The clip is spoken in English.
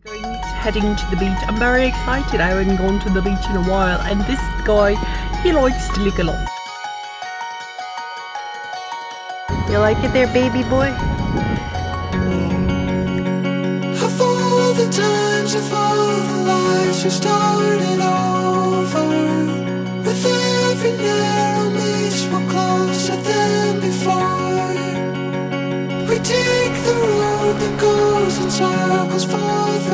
Heading to the beach. I'm very excited. I haven't gone to the beach in a while, and this guy, he likes to lick a lot. You like it there, baby boy? Of all the times, of all the lives we started over, with every narrow meet we're closer than before. We take the road that goes in circles farther